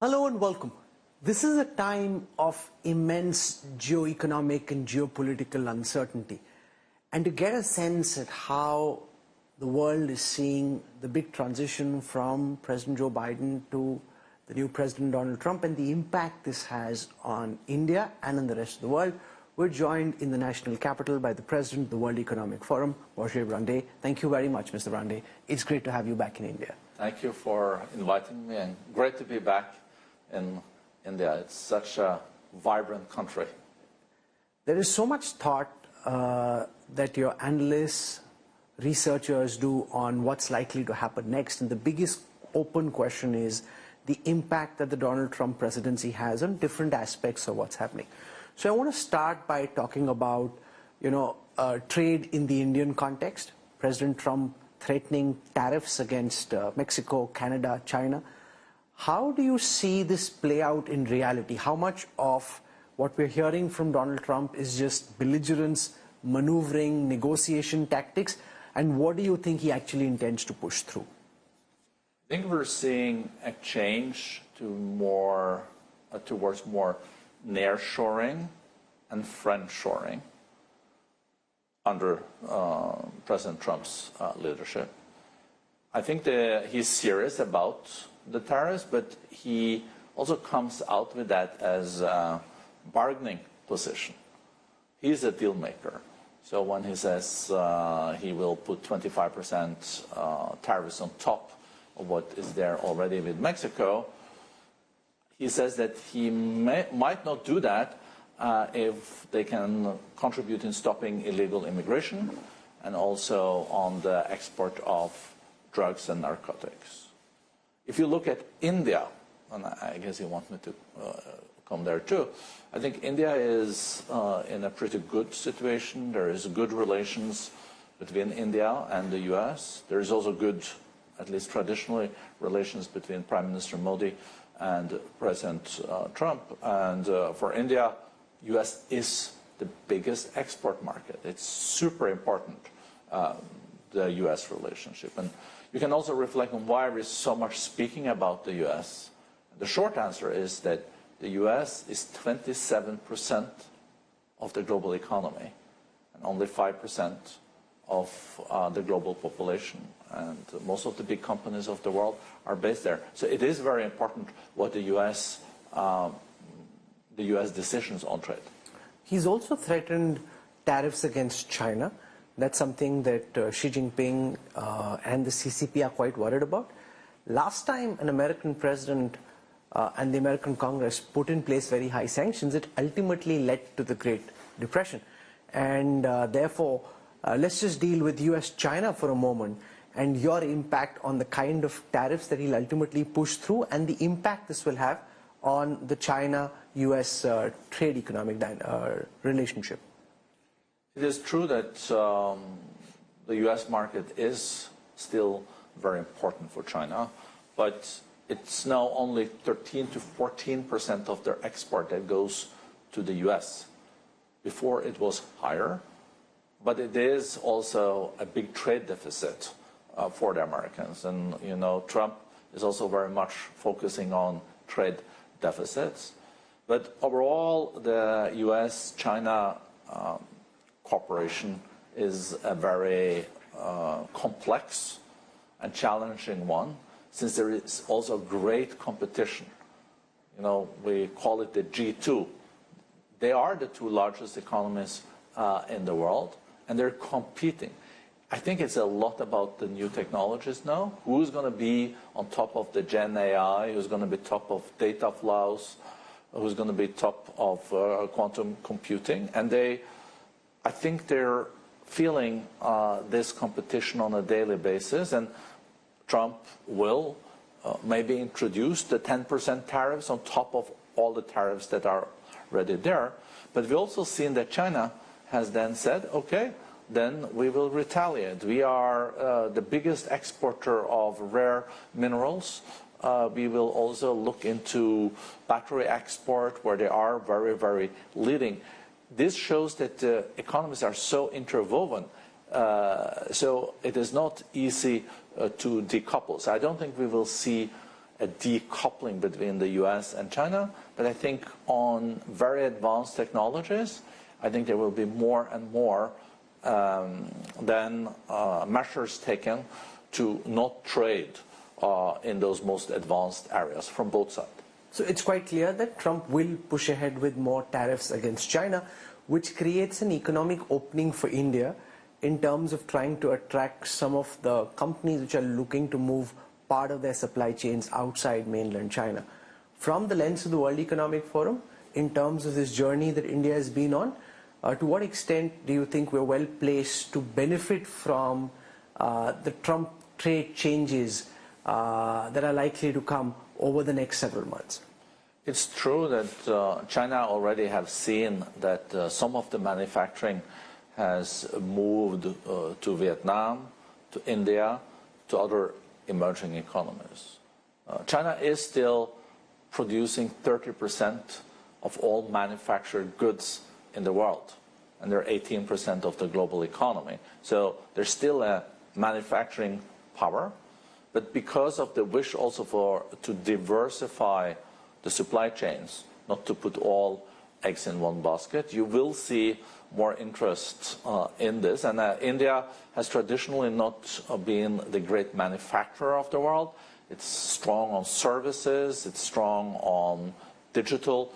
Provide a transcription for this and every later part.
Hello and welcome. This is a time of immense geoeconomic and geopolitical uncertainty. And to get a sense at how the world is seeing the big transition from President Joe Biden to the new President Donald Trump and the impact this has on India and on the rest of the world, we're joined in the national capital by the President of the World Economic Forum, Borge Brende. Thank you very much, Mr. Brende. It's great to have you back in India. Thank you for inviting me, and great to be back in India. It's such a vibrant country. There is so much thought that your analysts, researchers do on what's likely to happen next. And the biggest open question is the impact that the Donald Trump presidency has on different aspects of what's happening. So I want to start by talking about, trade in the Indian context. President Trump threatening tariffs against Mexico, Canada, China. How do you see this play out in reality? How much of what we're hearing from Donald Trump is just belligerence, maneuvering, negotiation tactics? And what do you think he actually intends to push through? I think we're seeing a change to towards more nearshoring and friendshoring under President Trump's leadership. I think he's serious about the tariffs, but he also comes out with that as a bargaining position. He's a deal maker. So when he says he will put 25% tariffs on top of what is there already with Mexico, he says that he might not do that if they can contribute in stopping illegal immigration and also on the export of drugs and narcotics. If you look at India, and I guess you want me to come there too, I think India is in a pretty good situation. There is good relations between India and the U.S. There is also good, at least traditionally, relations between Prime Minister Modi and President Trump. And for India, U.S. is the biggest export market. It's super important, the U.S. relationship. And you can also reflect on why we're so much speaking about the U.S. The short answer is that the U.S. is 27% of the global economy and only 5% of the global population. And most of the big companies of the world are based there. So it is very important what the U.S. decisions on trade. He's also threatened tariffs against China. That's something that Xi Jinping and the CCP are quite worried about. Last time an American president and the American Congress put in place very high sanctions, it ultimately led to the Great Depression. And therefore, let's just deal with U.S. China for a moment and your impact on the kind of tariffs that he'll ultimately push through and the impact this will have on the China-U.S. trade economic relationship. It is true that the U.S. market is still very important for China, but it's now only 13 to 14% of their export that goes to the U.S. Before it was higher, but it is also a big trade deficit for the Americans. And, Trump is also very much focusing on trade deficits. But overall, the U.S.-China cooperation is a very complex and challenging one, since there is also great competition. We call it the G2. They are the two largest economies in the world, and they're competing. I think it's a lot about the new technologies now. Who's going to be on top of the Gen AI? Who's going to be top of data flows? Who's going to be top of quantum computing? And I think they're feeling this competition on a daily basis, and Trump will maybe introduce the 10% tariffs on top of all the tariffs that are already there. But we've also seen that China has then said, okay, then we will retaliate. We are the biggest exporter of rare minerals. We will also look into battery export, where they are very, very leading. This shows that the economies are so interwoven, so it is not easy to decouple. So I don't think we will see a decoupling between the U.S. and China, but I think on very advanced technologies, I think there will be more and more measures taken to not trade in those most advanced areas from both sides. So it's quite clear that Trump will push ahead with more tariffs against China, which creates an economic opening for India in terms of trying to attract some of the companies which are looking to move part of their supply chains outside mainland China. From the lens of the World Economic Forum, in terms of this journey that India has been on, to what extent do you think we're well placed to benefit from the Trump trade changes that are likely to come over the next several months? It's true that China already have seen that some of the manufacturing has moved to Vietnam, to India, to other emerging economies. China is still producing 30% of all manufactured goods in the world, and they're 18% of the global economy. So there's still a manufacturing power, but because of the wish also to diversify the supply chains, not to put all eggs in one basket, you will see more interest in this. And India has traditionally not been the great manufacturer of the world. It's strong on services, it's strong on digital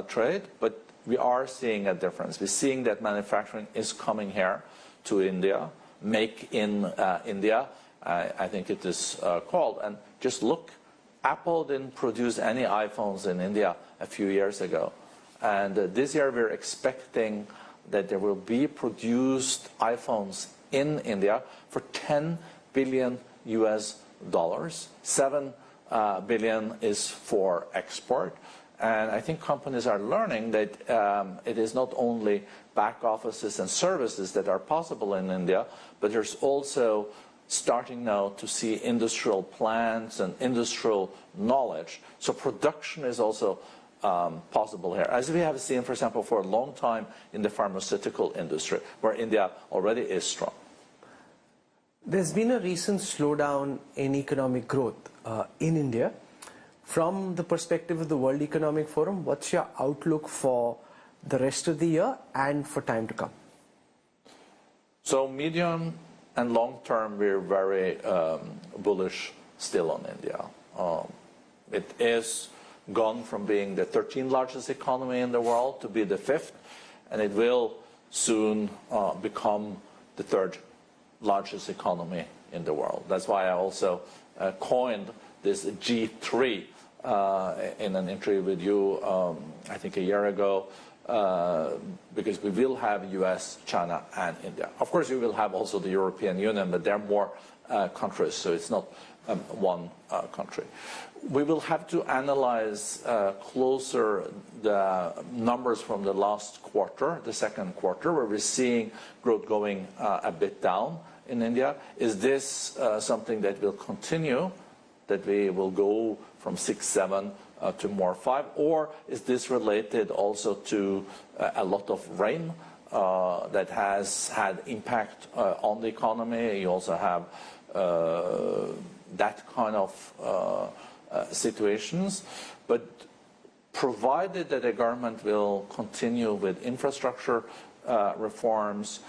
trade, but we are seeing a difference. We're seeing that manufacturing is coming here to India, make in India, I think it is called. And just look, Apple didn't produce any iPhones in India a few years ago. And this year we're expecting that there will be produced iPhones in India for $10 billion US. 7 billion is for export. And I think companies are learning that it is not only back offices and services that are possible in India, but there's also starting now to see industrial plants and industrial knowledge. So production is also possible here, as we have seen, for example, for a long time in the pharmaceutical industry, where India already is strong. There's been a recent slowdown in economic growth in India. From the perspective of the World Economic Forum, what's your outlook for the rest of the year and for time to come? So medium and long term, we're very bullish still on India. It is gone from being the 13th largest economy in the world to be the 5th, and it will soon become the 3rd largest economy in the world. That's why I also coined this G3 in an interview with you, I think a year ago, because we will have U.S., China, and India. Of course, you will have also the European Union, but there are more countries, so it's not one country. We will have to analyze closer the numbers from the last quarter, the second quarter, where we're seeing growth going a bit down in India. Is this something that will continue, that we will go from 6, 7 to more 5, or is this related also to a lot of rain that has had impact on the economy? You also have that kind of situations, but provided that the government will continue with infrastructure reforms,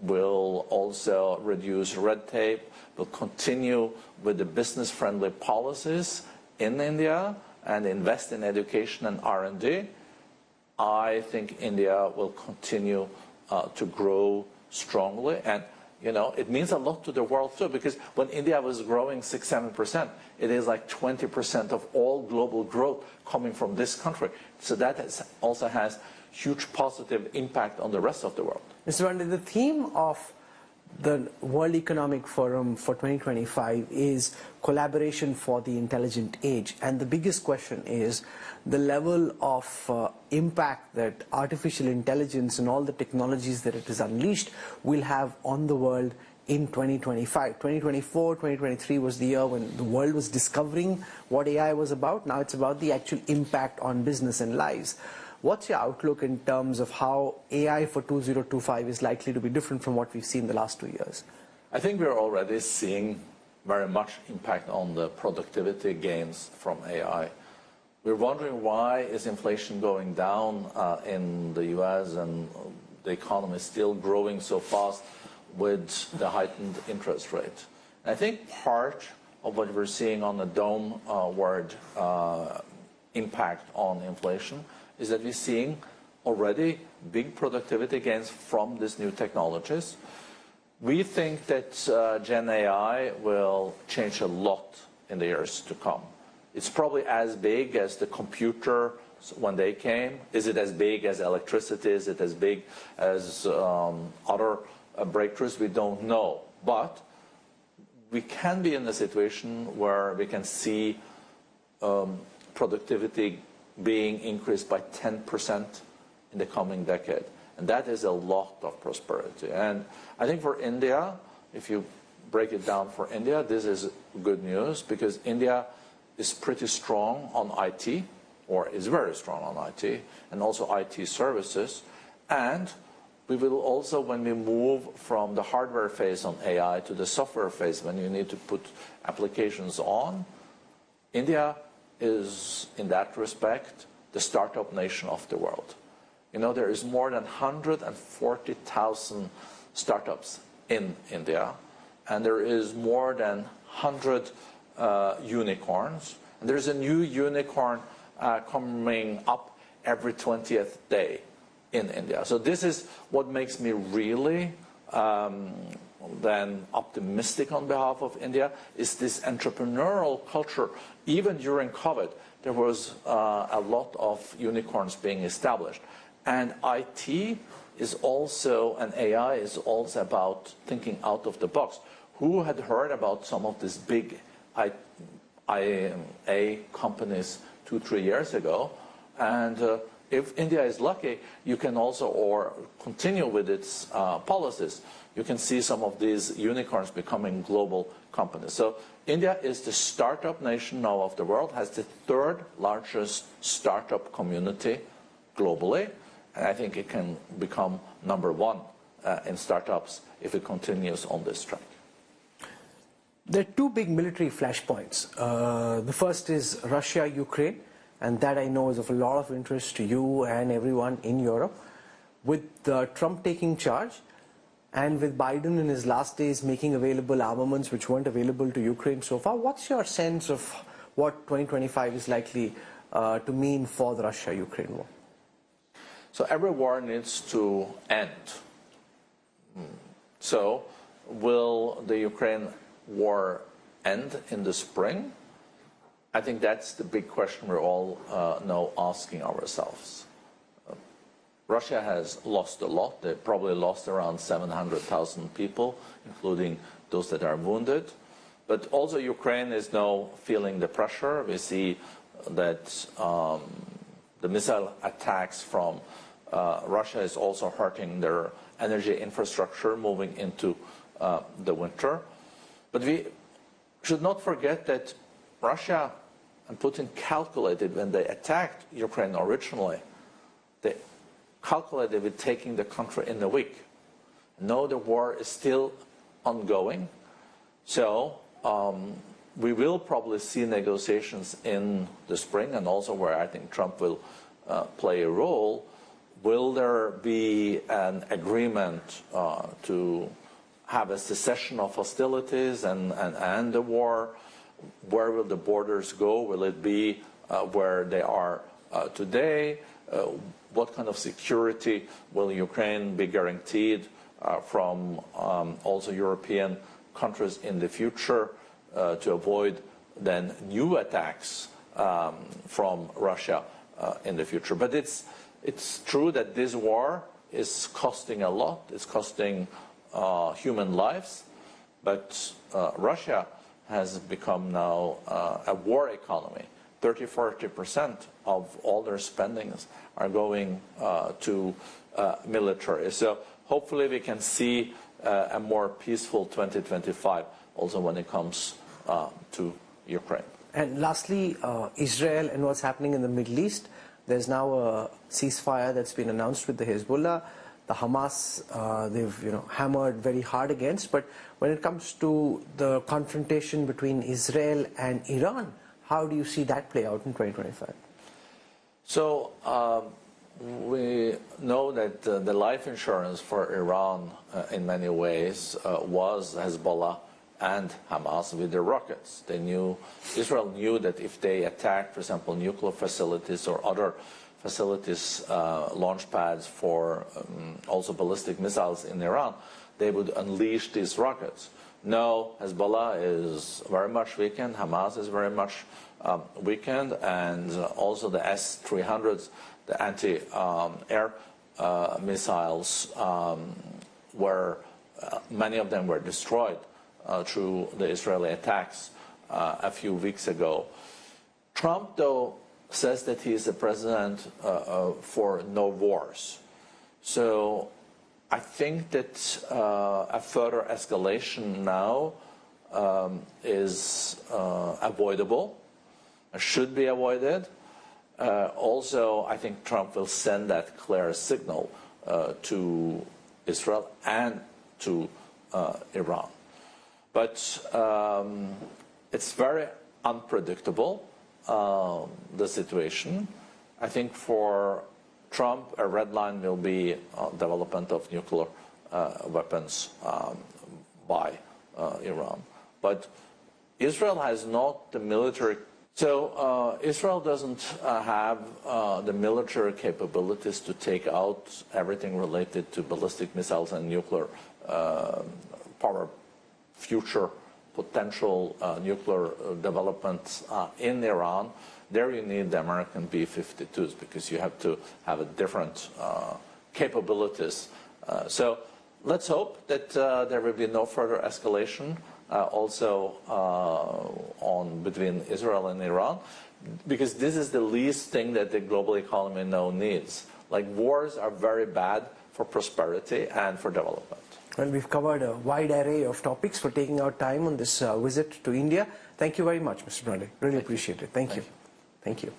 will also reduce red tape, will continue with the business-friendly policies in India, and invest in education and R&D, I think India will continue to grow strongly. And you know, it means a lot to the world too, because when India was growing 6-7%, it is like 20% of all global growth coming from this country. So that also has huge positive impact on the rest of the world. Mr. Brende, the theme of the World Economic Forum for 2025 is collaboration for the intelligent age. And the biggest question is the level of impact that artificial intelligence and all the technologies that it has unleashed will have on the world in 2025. 2024, 2023 was the year when the world was discovering what AI was about. Now it's about the actual impact on business and lives. What's your outlook in terms of how AI for 2025 is likely to be different from what we've seen the last 2 years? I think we're already seeing very much impact on the productivity gains from AI. We're wondering why is inflation going down in the US and the economy is still growing so fast with the heightened interest rate. And I think part of what we're seeing on the downward impact on inflation is that we're seeing already big productivity gains from these new technologies. We think that Gen AI will change a lot in the years to come. It's probably as big as the computer when they came. Is it as big as electricity? Is it as big as other breakthroughs? We don't know. But we can be in a situation where we can see productivity being increased by 10% in the coming decade. And that is a lot of prosperity. And I think for India, if you break it down for India, this is good news because India is pretty strong on IT, or is very strong on IT, and also IT services. And we will also, when we move from the hardware phase on AI to the software phase, when you need to put applications on, India is, in that respect, the startup nation of the world. You know, there is more than 140,000 startups in India, and there is more than 100 unicorns. And there's a new unicorn coming up every 20th day in India. So this is what makes me really then optimistic on behalf of India, is this entrepreneurial culture. Even during COVID, there was a lot of unicorns being established. And IT is also, and AI is also about thinking out of the box. Who had heard about some of these big IA companies 2-3 years ago? And if India is lucky, you can also, or continue with its policies, you can see some of these unicorns becoming global companies. So India is the startup nation now of the world, has the 3rd largest startup community globally. And I think it can become #1 in startups if it continues on this track. There are 2 big military flashpoints. The first is Russia-Ukraine, and that I know is of a lot of interest to you and everyone in Europe. With Trump taking charge, and with Biden in his last days making available armaments which weren't available to Ukraine so far, what's your sense of what 2025 is likely to mean for the Russia-Ukraine war? So every war needs to end. So will the Ukraine war end in the spring? I think that's the big question we're all now asking ourselves. Russia has lost a lot. They probably lost around 700,000 people, including those that are wounded. But also Ukraine is now feeling the pressure. We see that the missile attacks from Russia is also hurting their energy infrastructure moving into the winter. But we should not forget that Russia and Putin calculated when they attacked Ukraine originally, they calculated with taking the country in a week. Now the war is still ongoing. So we will probably see negotiations in the spring, and also where I think Trump will play a role. Will there be an agreement to have a cessation of hostilities and end the war? Where will the borders go? Will it be where they are today? What kind of security will Ukraine be guaranteed from also European countries in the future to avoid then new attacks from Russia in the future? But it's true that this war is costing a lot. It's costing human lives. But Russia has become now a war economy. 30-40% of all their spendings are going to military. So hopefully we can see a more peaceful 2025 also when it comes to Ukraine. And lastly, Israel and what's happening in the Middle East. There's now a ceasefire that's been announced with the Hezbollah. The the Hamas, they've hammered very hard against. But when it comes to the confrontation between Israel and Iran, how do you see that play out in 2025? So we know that the life insurance for Iran in many ways was Hezbollah and Hamas with their rockets. Israel knew that if they attacked, for example, nuclear facilities or other facilities, launch pads for also ballistic missiles in Iran, they would unleash these rockets. No, Hezbollah is very much weakened, Hamas is very much weakened, and also the S-300s, the anti-air missiles, many of them were destroyed through the Israeli attacks a few weeks ago. Trump, though, says that he is a president for no wars. So I think that a further escalation now is avoidable, should be avoided. Also, I think Trump will send that clear signal to Israel and to Iran. But it's very unpredictable, the situation. I think for Trump, a red line will be development of nuclear weapons by Iran. But Israel has not the military. So Israel doesn't have the military capabilities to take out everything related to ballistic missiles and nuclear power, future potential nuclear developments in Iran. There you need the American B-52s because you have to have a different capabilities. So let's hope that there will be no further escalation also between Israel and Iran, because this is the least thing that the global economy now needs. Like, wars are very bad for prosperity and for development. Well, we've covered a wide array of topics for taking our time on this visit to India. Thank you very much, Mr. Brende. Really appreciate it. Thank you. Thank you.